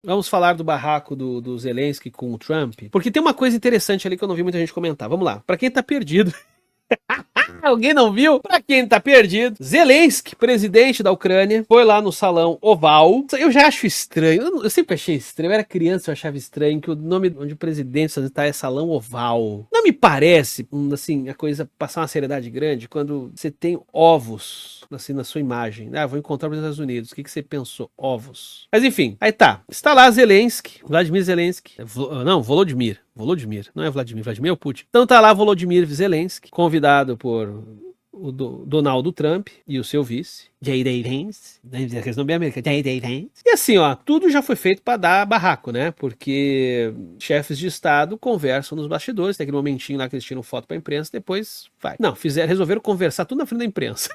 Vamos falar do barraco do Zelensky com o Trump, porque tem uma coisa interessante ali que eu não vi muita gente comentar. Vamos lá, pra quem tá perdido. Alguém não viu? Pra quem tá perdido, Zelensky, presidente da Ucrânia, foi lá no Salão Oval. Eu já acho estranho, eu sempre achei estranho, eu era criança, eu achava estranho que o nome onde o presidente está é Salão Oval. Não me parece, assim, a coisa passar uma seriedade grande quando você tem ovos, assim, na sua imagem. Ah, vou encontrar os Estados Unidos, o que você pensou? Ovos. Mas enfim, aí tá, está lá Zelensky, Vladimir Zelensky, não, Volodymyr, não é Vladimir, Vladimir é o Putin. Então tá lá Volodymyr Zelensky, convidado por o Donald Trump e o seu vice, J.D. Vance, eles não bem América, J.D. Vance. E assim, ó, tudo já foi feito para dar barraco, né? Porque chefes de estado conversam nos bastidores, tem aquele momentinho lá que eles tiram foto pra imprensa, depois vai. Não, resolveram conversar tudo na frente da imprensa.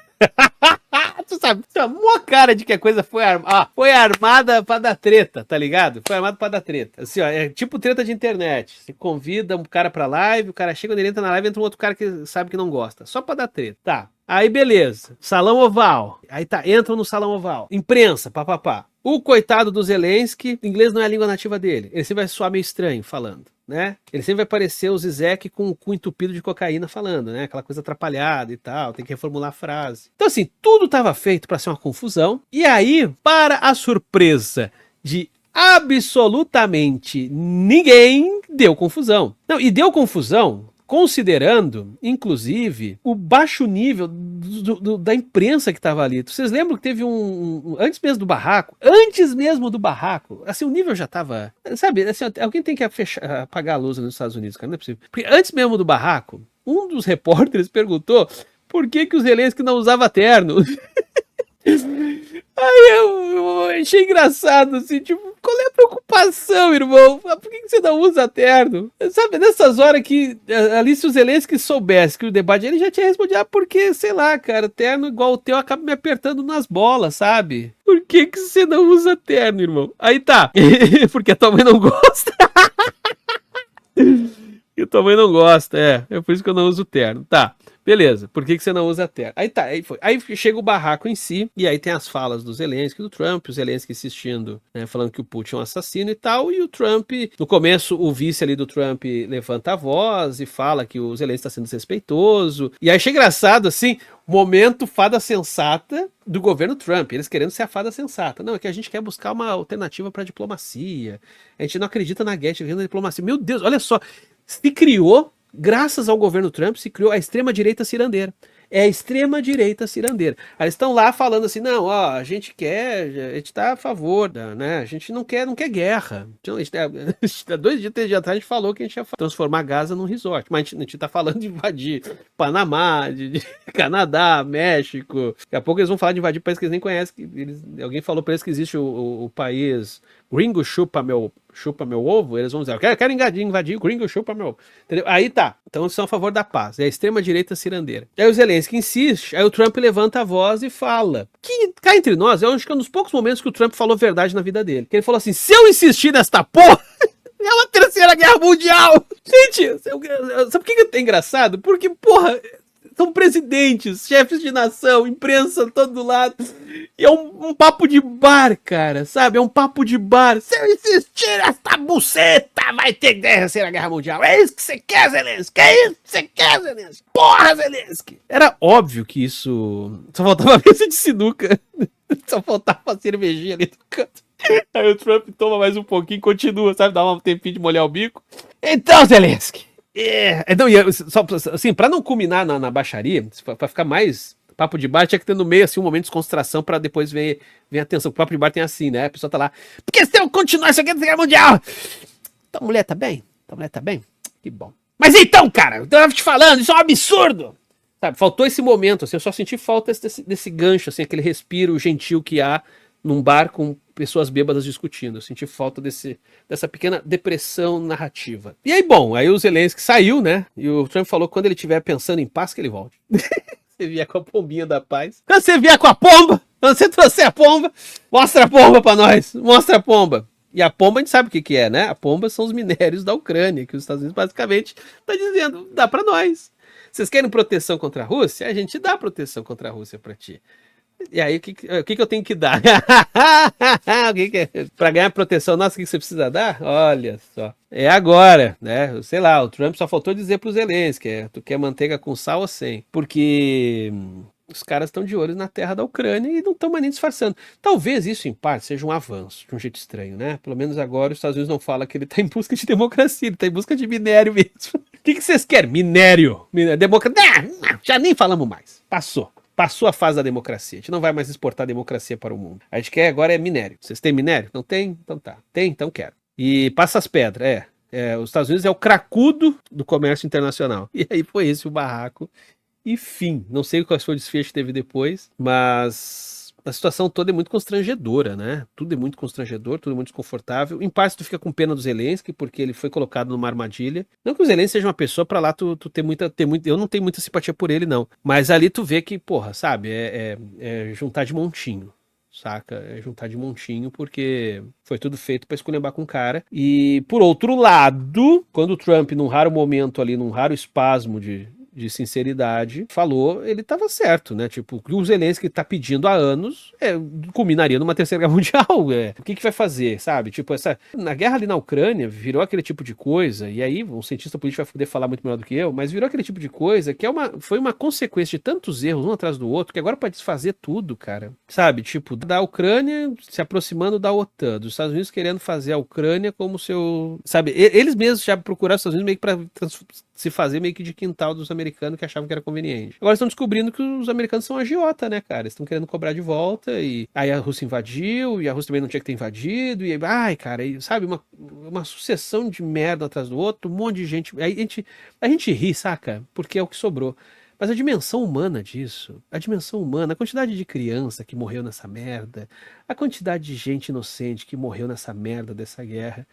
Tu sabe, a maior cara de que a coisa foi armada. Foi armada pra dar treta, tá ligado? Foi armada pra dar treta. Assim, ó, é tipo treta de internet. Você convida um cara pra live, o cara chega, quando ele entra na live, entra um outro cara que sabe que não gosta. Só pra dar treta. Tá. Aí beleza. Salão oval. Aí tá, entram no salão oval. Imprensa, papapá. O coitado do Zelensky, inglês não é a língua nativa dele. Ele sempre vai soar meio estranho falando, né? Ele sempre vai parecer o Zizek com o cu entupido de cocaína falando, né? Aquela coisa atrapalhada e tal, tem que reformular a frase. Então assim, tudo estava feito para ser uma confusão. E aí, para a surpresa de absolutamente ninguém, deu confusão. Não, e deu confusão considerando, inclusive, o baixo nível da imprensa que estava ali. Vocês lembram que teve antes mesmo do barraco, assim, o nível já estava, sabe, assim, alguém tem que apagar a luz nos Estados Unidos, cara, não é possível. Porque antes mesmo do barraco, um dos repórteres perguntou por que o Zelensky não usava terno. Aí eu achei engraçado, assim, tipo, qual é a preocupação, irmão? Por que você não usa terno? Sabe, nessas horas que ali se o Zelensky soubesse que o debate, ele já tinha respondido, porque, sei lá, cara, terno igual o teu acaba me apertando nas bolas, sabe? Por que você não usa terno, irmão? Aí tá, porque a tua mãe não gosta. E tua mãe não gosta, é por isso que eu não uso terno, tá. Beleza, por que você não usa terno? Aí tá, aí chega o barraco em si, e aí tem as falas do Zelensky e do Trump, o Zelensky insistindo, né, falando que o Putin é um assassino e tal, e o Trump, no começo o vice ali do Trump levanta a voz e fala que o Zelensky está sendo desrespeitoso, e aí achei engraçado, assim, momento fada sensata do governo Trump, eles querendo ser a fada sensata. Não, é que a gente quer buscar uma alternativa para a diplomacia, a gente não acredita na guerra, a gente acredita na diplomacia. Meu Deus, olha só, se criou, graças ao governo Trump, se criou a extrema-direita cirandeira. É a extrema-direita cirandeira. Eles estão lá falando assim, não, ó, a gente tá a favor, né? A gente não quer guerra. A gente, 2 dias, 3 dias atrás, a gente falou que a gente ia transformar Gaza num resort. Mas a gente tá falando de invadir Panamá, de Canadá, México. Daqui a pouco eles vão falar de invadir países que eles nem conhecem. Alguém falou pra eles que existe o país gringo chupa meu ovo, eles vão dizer, eu quero invadir o gringo chupa meu ovo. Entendeu? Aí tá. Então eles são a favor da paz. É a extrema-direita cirandeira. Aí o Zelensky insiste, aí o Trump levanta a voz e fala. Que cá entre nós, eu acho que é um dos poucos momentos que o Trump falou verdade na vida dele. Que ele falou assim: se eu insistir nesta porra, é uma terceira guerra mundial. Gente, sabe por que é engraçado? Porque, porra, são presidentes, chefes de nação, imprensa todo do lado. E é um papo de bar, cara, sabe? É um papo de bar. Se eu insistir nessa buceta, vai ter terceira guerra mundial. É isso que você quer, Zelensky? É isso que você quer, Zelensky? Porra, Zelensky! Era óbvio que isso... Só faltava a mesa de sinuca. Só faltava a cervejinha ali no canto. Aí o Trump toma mais um pouquinho e continua, sabe? Dá um tempinho de molhar o bico. Então, Zelensky... Não, só, assim, pra não culminar na baixaria, pra ficar mais papo de bar, tinha que ter no meio, assim, um momento de descontração pra depois ver a atenção. O papo de bar tem assim, né? A pessoa tá lá, porque se eu continuar isso aqui na Guerra Mundial... Então, mulher tá bem? Que bom. Mas então, cara, eu tava te falando, isso é um absurdo! Sabe, faltou esse momento, assim, eu só senti falta desse gancho, assim, aquele respiro gentil que há num bar com pessoas bêbadas discutindo. Eu senti falta dessa pequena depressão narrativa. E aí, bom, aí o Zelensky saiu, né? E o Trump falou que quando ele estiver pensando em paz, que ele volte. Você vier com a pombinha da paz. Quando você vier com a pomba, quando você trouxer a pomba, mostra a pomba pra nós. Mostra a pomba. E a pomba a gente sabe o que é, né? A pomba são os minérios da Ucrânia, que os Estados Unidos basicamente tá dizendo, dá pra nós. Vocês querem proteção contra a Rússia? A gente dá proteção contra a Rússia pra ti. E aí, o que eu tenho que dar? Pra ganhar proteção, nossa, o que você precisa dar? Olha só. É agora, né? Sei lá, o Trump só faltou dizer pro Zelensky, tu quer manteiga com sal ou sem? Porque os caras estão de olho na terra da Ucrânia e não estão mais nem disfarçando. Talvez isso, em parte, seja um avanço, de um jeito estranho, né? Pelo menos agora os Estados Unidos não falam que ele está em busca de democracia, ele está em busca de minério mesmo. O que vocês querem? Minério. Democracia. Já nem falamos mais. Passou. Passou a fase da democracia. A gente não vai mais exportar democracia para o mundo. A gente quer agora é minério. Vocês têm minério? Não tem? Então tá. Tem? Então quero. E passa as pedras. Os Estados Unidos é o cracudo do comércio internacional. E aí foi esse o barraco. E fim, não sei qual foi o desfecho que teve depois, mas a situação toda é muito constrangedora, né? Tudo é muito constrangedor, tudo é muito desconfortável. Em parte tu fica com pena do Zelensky, porque ele foi colocado numa armadilha. Não que o Zelensky seja uma pessoa pra lá tu ter muita, eu não tenho muita simpatia por ele não, mas ali tu vê que, porra, sabe, é juntar de montinho. Saca? É juntar de montinho, porque foi tudo feito pra esculhambar com o cara. E, por outro lado, quando o Trump, num raro momento ali, num raro espasmo de sinceridade, falou, ele tava certo, né? Tipo, o que o Zelensky tá pedindo há anos culminaria numa terceira guerra mundial. O que vai fazer, sabe? Tipo, na guerra ali na Ucrânia, virou aquele tipo de coisa, e aí um cientista político vai poder falar muito melhor do que eu, mas virou aquele tipo de coisa que foi uma consequência de tantos erros, um atrás do outro, que agora pode desfazer tudo, cara. Sabe? Tipo, da Ucrânia se aproximando da OTAN, dos Estados Unidos querendo fazer a Ucrânia como seu... Sabe? Eles mesmos já procuraram os Estados Unidos meio que pra se fazer meio que de quintal dos americanos que achavam que era conveniente. Agora estão descobrindo que os americanos são agiota, né, cara? Estão querendo cobrar de volta e aí a Rússia invadiu e a Rússia também não tinha que ter invadido e ai, cara, sabe, uma sucessão de merda atrás do outro, um monte de gente. Aí a gente ri, saca? Porque é o que sobrou. Mas a dimensão humana disso, a dimensão humana, a quantidade de criança que morreu nessa merda, a quantidade de gente inocente que morreu nessa merda dessa guerra.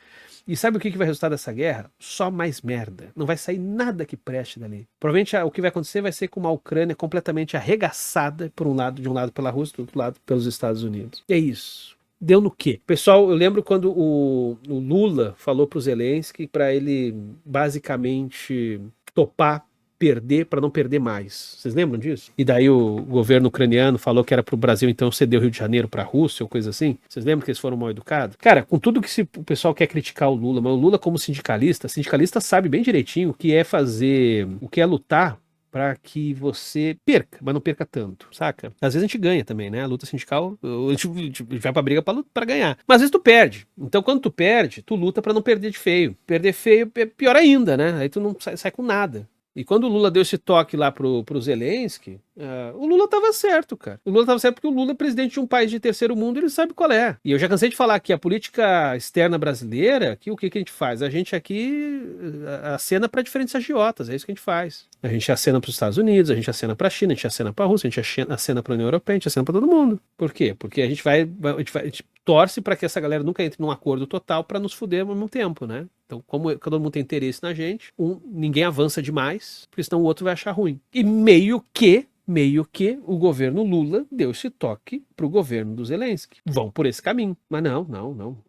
E sabe o que vai resultar dessa guerra? Só mais merda. Não vai sair nada que preste dali. Provavelmente o que vai acontecer vai ser com uma Ucrânia completamente arregaçada de um lado pela Rússia, do outro lado pelos Estados Unidos. E é isso. Deu no quê? Pessoal, eu lembro quando o Lula falou pro Zelensky para ele basicamente topar perder para não perder mais. Vocês lembram disso? E daí o governo ucraniano falou que era pro Brasil então ceder o Rio de Janeiro pra Rússia ou coisa assim. Vocês lembram que eles foram mal educados? Cara, com tudo que o pessoal quer criticar o Lula, mas o Lula como sindicalista sabe bem direitinho o que é fazer, o que é lutar para que você perca, mas não perca tanto, saca? Às vezes a gente ganha também, né? A luta sindical, a gente vai pra briga pra ganhar. Mas às vezes tu perde. Então quando tu perde, tu luta para não perder de feio. Perder feio é pior ainda, né? Aí tu não sai com nada. E quando o Lula deu esse toque lá pro Zelensky, o Lula tava certo, cara. O Lula tava certo porque o Lula é presidente de um país de terceiro mundo, ele sabe qual é. E eu já cansei de falar que a política externa brasileira, que o que a gente faz? A gente aqui acena para diferentes agiotas, é isso que a gente faz. A gente acena para os Estados Unidos, a gente acena para a China, a gente acena para a Rússia, a gente acena para a União Europeia, a gente acena para todo mundo. Por quê? Porque a gente a gente torce para que essa galera nunca entre num acordo total para nos fuder ao mesmo tempo, né? Então, como todo mundo tem interesse na gente, ninguém avança demais, porque senão o outro vai achar ruim. E meio que o governo Lula deu esse toque pro governo do Zelensky. Vão por esse caminho. Mas não.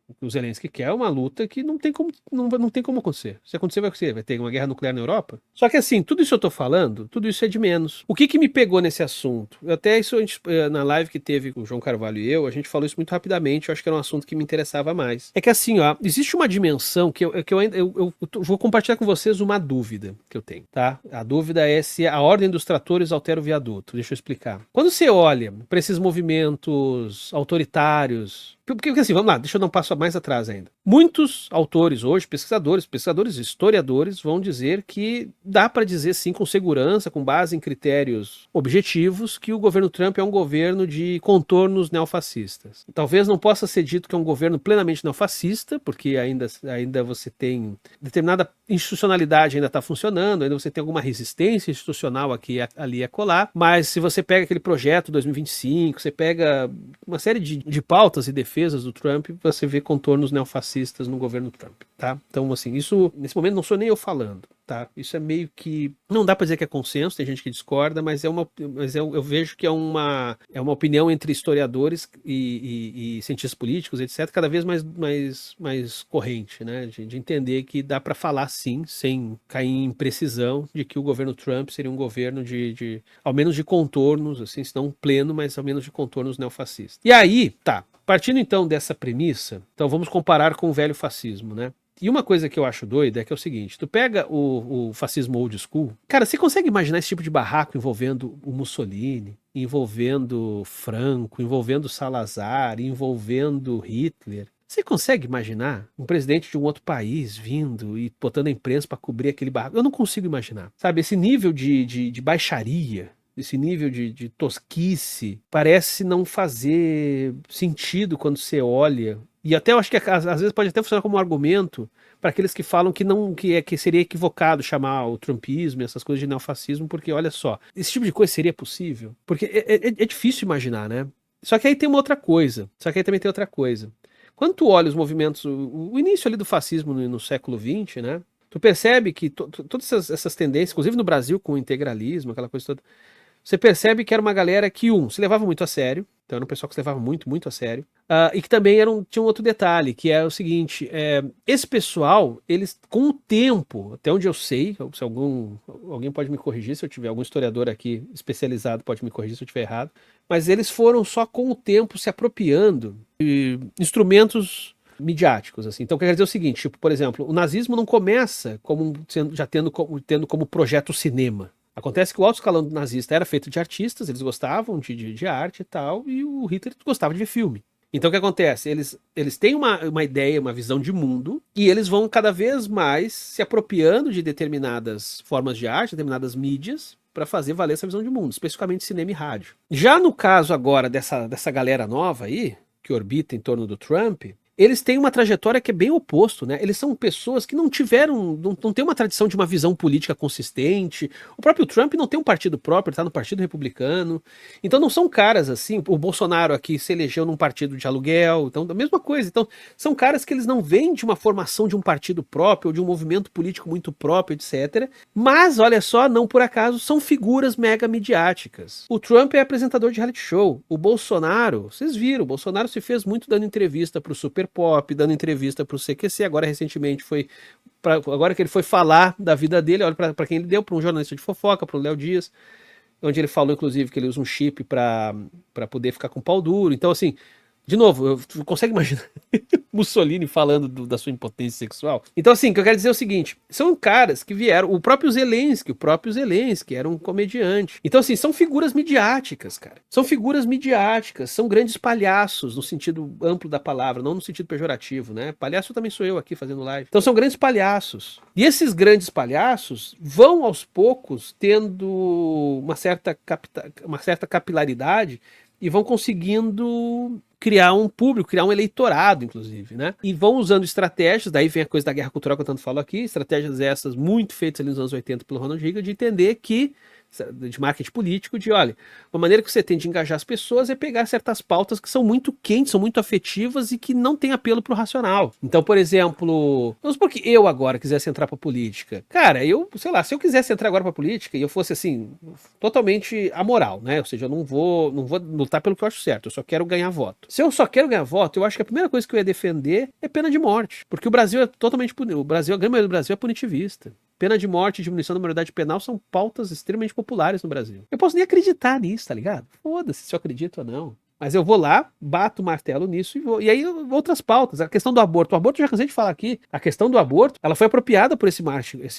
O que o Zelensky quer é uma luta que não tem como acontecer. Se acontecer, vai ter uma guerra nuclear na Europa. Só que assim, tudo isso eu tô falando, tudo isso é de menos. O que me pegou nesse assunto? Até isso, na live que teve com o João Carvalho e eu, a gente falou isso muito rapidamente, eu acho que era um assunto que me interessava mais. É que assim, ó, existe uma dimensão que eu vou compartilhar com vocês uma dúvida que eu tenho, tá? A dúvida é se a ordem dos tratores altera o viaduto. Deixa eu explicar. Quando você olha para esses movimentos autoritários, porque assim, vamos lá, deixa eu dar um passo mais atrás ainda. Muitos autores hoje, pesquisadores, historiadores, vão dizer que dá para dizer sim com segurança, com base em critérios objetivos, que o governo Trump é um governo de contornos neofascistas. Talvez não possa ser dito que é um governo plenamente neofascista, porque ainda você tem determinada institucionalidade ainda está funcionando, ainda você tem alguma resistência institucional aqui, ali e acolá, mas se você pega aquele projeto 2025, você pega uma série de pautas e defesas do Trump, você vê contornos neofascistas no governo Trump, tá? Então, assim, isso, nesse momento, não sou nem eu falando. tá? Isso é meio que... Não dá para dizer que é consenso, tem gente que discorda, mas eu vejo que é uma opinião entre historiadores e cientistas políticos, etc., cada vez mais corrente, né? De entender que dá para falar sim, sem cair em imprecisão, de que o governo Trump seria um governo ao menos de contornos, assim, se não pleno, mas ao menos de contornos neofascistas. E aí, tá, partindo então dessa premissa, então vamos comparar com o velho fascismo, né? E uma coisa que eu acho doida é que é o seguinte, tu pega o fascismo old school, cara, você consegue imaginar esse tipo de barraco envolvendo o Mussolini, envolvendo Franco, envolvendo Salazar, envolvendo Hitler? Você consegue imaginar um presidente de um outro país vindo e botando a imprensa para cobrir aquele barraco? Eu não consigo imaginar. Sabe, esse nível de baixaria, esse nível de tosquice, parece não fazer sentido quando você olha. E até eu acho que às vezes pode até funcionar como um argumento para aqueles que falam que seria equivocado chamar o trumpismo e essas coisas de neofascismo, porque olha só, esse tipo de coisa seria possível? Porque é difícil imaginar, né? Só que aí tem uma outra coisa. Só que aí também tem outra coisa. Quando tu olha os movimentos, o início ali do fascismo no século XX, né? Tu percebe que todas essas tendências, inclusive no Brasil com o integralismo, aquela coisa toda, você percebe que era uma galera que, se levava muito a sério, então era um pessoal que se levava muito, muito a sério, e que também tinha um outro detalhe, que é o seguinte, esse pessoal, eles, com o tempo, até onde eu sei, se alguém pode me corrigir, se eu tiver algum historiador aqui especializado pode me corrigir se eu estiver errado, mas eles foram só com o tempo se apropriando de instrumentos midiáticos, assim. Então quer dizer o seguinte, tipo, por exemplo, o nazismo não começa tendo como projeto cinema. Acontece que o alto escalão do nazista era feito de artistas, eles gostavam de arte e tal, e o Hitler gostava de ver filme. Então o que acontece? Eles têm uma ideia, uma visão de mundo, e eles vão cada vez mais se apropriando de determinadas formas de arte, determinadas mídias, para fazer valer essa visão de mundo, especificamente cinema e rádio. Já no caso agora dessa galera nova aí, que orbita em torno do Trump, eles têm uma trajetória que é bem oposto, né? Eles são pessoas que não tem uma tradição de uma visão política consistente. O próprio Trump não tem um partido próprio, ele tá no Partido Republicano. Então não são caras assim, o Bolsonaro aqui se elegeu num partido de aluguel, então a mesma coisa. Então são caras que eles não vêm de uma formação de um partido próprio, ou de um movimento político muito próprio, etc. Mas, olha só, não por acaso, são figuras mega midiáticas. O Trump é apresentador de reality show. O Bolsonaro, vocês viram, o Bolsonaro se fez muito dando entrevista pro Super Pop, dando entrevista pro CQC, agora recentemente agora que ele foi falar da vida dele, olha para quem ele deu, para um jornalista de fofoca, pro Léo Dias, onde ele falou inclusive que ele usa um chip para poder ficar com pau duro. Então assim, de novo, tu consegue imaginar Mussolini falando da sua impotência sexual? Então assim, o que eu quero dizer é o seguinte, são caras que vieram, o próprio Zelensky era um comediante. Então assim, são figuras midiáticas, cara. São figuras midiáticas, são grandes palhaços, no sentido amplo da palavra, não no sentido pejorativo, né? Palhaço também sou eu aqui fazendo live. Então são grandes palhaços. E esses grandes palhaços vão aos poucos tendo uma certa capilaridade e vão conseguindo criar um público, criar um eleitorado, inclusive, né? E vão usando estratégias, daí vem a coisa da guerra cultural que eu tanto falo aqui, estratégias essas muito feitas ali nos anos 80 pelo Ronald Reagan, de entender que, de marketing político, olha, uma maneira que você tem de engajar as pessoas é pegar certas pautas que são muito quentes, são muito afetivas e que não têm apelo pro racional. Então, por exemplo, vamos supor que eu agora quisesse entrar pra política. Cara, sei lá, se eu quisesse entrar agora pra política e eu fosse assim, totalmente amoral, né? Ou seja, eu não vou lutar pelo que eu acho certo, eu só quero ganhar voto. Se eu só quero ganhar voto, eu acho que a primeira coisa que eu ia defender é pena de morte. Porque o Brasil é totalmente a grande maioria do Brasil é punitivista. Pena de morte e diminuição da maioridade penal são pautas extremamente populares no Brasil. Eu posso nem acreditar nisso, tá ligado? Foda-se se eu acredito ou não. Mas eu vou lá, bato o martelo nisso e vou. E aí outras pautas. A questão do aborto. O aborto eu já cansei de falar aqui. A questão do aborto, ela foi apropriada por esse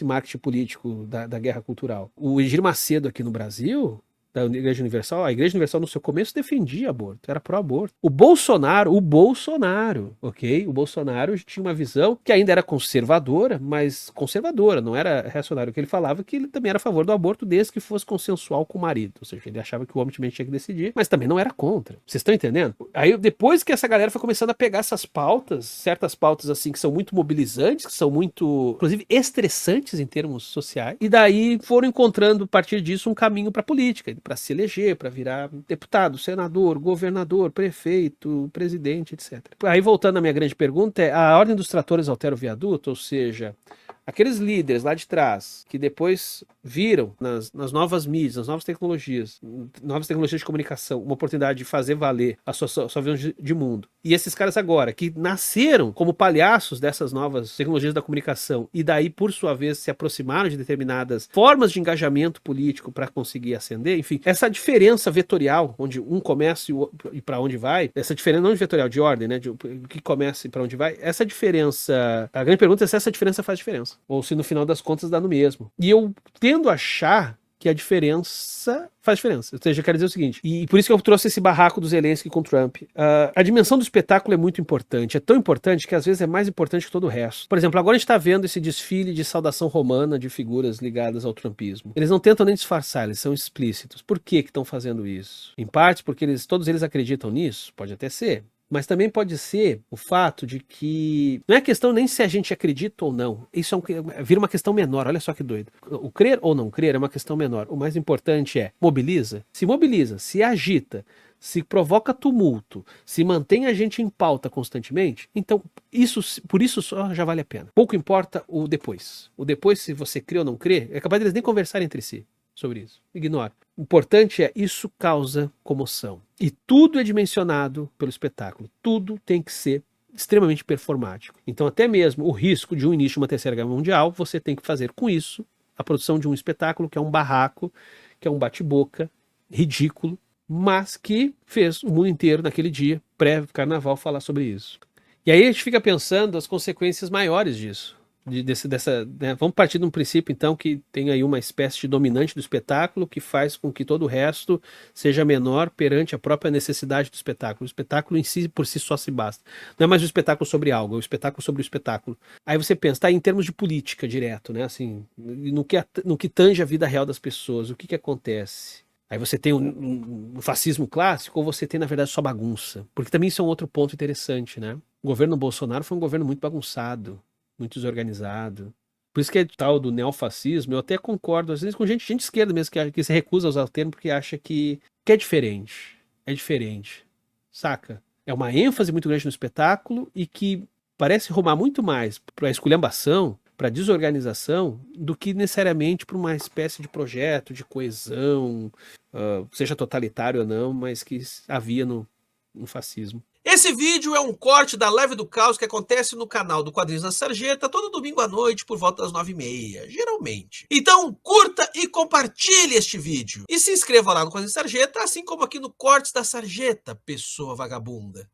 marketing político da guerra cultural. O Edir Macedo aqui no Brasil, da Igreja Universal, a Igreja Universal no seu começo defendia aborto, era pró-aborto. O Bolsonaro, ok? O Bolsonaro tinha uma visão que ainda era conservadora, mas conservadora, não era reacionária. O que ele falava que ele também era a favor do aborto desde que fosse consensual com o marido. Ou seja, ele achava que o homem também tinha que decidir, mas também não era contra. Vocês estão entendendo? Aí depois que essa galera foi começando a pegar essas pautas, certas pautas assim que são muito mobilizantes, que são muito, inclusive, estressantes em termos sociais, e daí foram encontrando a partir disso um caminho para a política, para se eleger, para virar deputado, senador, governador, prefeito, presidente, etc. Aí voltando à minha grande pergunta, a ordem dos tratores altera o viaduto, ou seja, aqueles líderes lá de trás, que depois viram nas novas mídias, nas novas tecnologias de comunicação, uma oportunidade de fazer valer a sua visão de mundo. E esses caras agora, que nasceram como palhaços dessas novas tecnologias da comunicação, e daí, por sua vez, se aproximaram de determinadas formas de engajamento político para conseguir ascender, enfim, essa diferença vetorial, onde um começa e para onde vai, essa diferença não de vetorial, de ordem, né, de o que começa e para onde vai, essa diferença, a grande pergunta é se essa diferença faz diferença, ou se no final das contas dá no mesmo. E eu tendo a achar que a diferença faz diferença. Ou seja, eu quero dizer o seguinte, e por isso que eu trouxe esse barraco do Zelensky com Trump. A dimensão do espetáculo é muito importante, é tão importante que às vezes é mais importante que todo o resto. Por exemplo, agora a gente está vendo esse desfile de saudação romana de figuras ligadas ao trumpismo. Eles não tentam nem disfarçar, eles são explícitos. Por que estão fazendo isso? Em parte porque todos eles acreditam nisso? Pode até ser. Mas também pode ser o fato de que não é questão nem se a gente acredita ou não. Isso vira uma questão menor. Olha só que doido. O crer ou não crer é uma questão menor. O mais importante é mobiliza, se agita, se provoca tumulto, se mantém a gente em pauta constantemente. Então por isso só já vale a pena. Pouco importa o depois. O depois, se você crê ou não crê, é capaz de eles nem conversarem entre si sobre isso. Ignora. O importante é, isso causa comoção. E tudo é dimensionado pelo espetáculo. Tudo tem que ser extremamente performático. Então até mesmo o risco de um início de uma terceira guerra mundial, você tem que fazer com isso a produção de um espetáculo que é um barraco, que é um bate-boca ridículo, mas que fez o mundo inteiro naquele dia, pré-carnaval, falar sobre isso. E aí a gente fica pensando as consequências maiores disso. Né? Vamos partir de um princípio, então, que tem aí uma espécie de dominante do espetáculo que faz com que todo o resto seja menor perante a própria necessidade do espetáculo. O espetáculo em si, por si só, se basta. Não é mais um espetáculo sobre algo, é um espetáculo sobre o espetáculo. Aí você pensa, tá, em termos de política direto, né? Assim, no que tange a vida real das pessoas, o que acontece? Aí você tem um fascismo clássico, ou você tem, na verdade, só bagunça? Porque também isso é um outro ponto interessante, né? O governo Bolsonaro foi um governo muito bagunçado, muito desorganizado. Por isso que é tal do neofascismo, eu até concordo, às vezes com gente de esquerda mesmo, que se recusa a usar o termo porque acha que é diferente. É diferente. Saca? É uma ênfase muito grande no espetáculo e que parece rumar muito mais para a esculhambação, para a desorganização, do que necessariamente para uma espécie de projeto de coesão, seja totalitário ou não, mas que havia no fascismo. Esse vídeo é um corte da Live do Caos que acontece no canal do Quadrinhos da Sarjeta todo domingo à noite por volta das 9h30, geralmente. Então curta e compartilhe este vídeo. E se inscreva lá no Quadrinhos da Sarjeta, assim como aqui no Cortes da Sarjeta, pessoa vagabunda.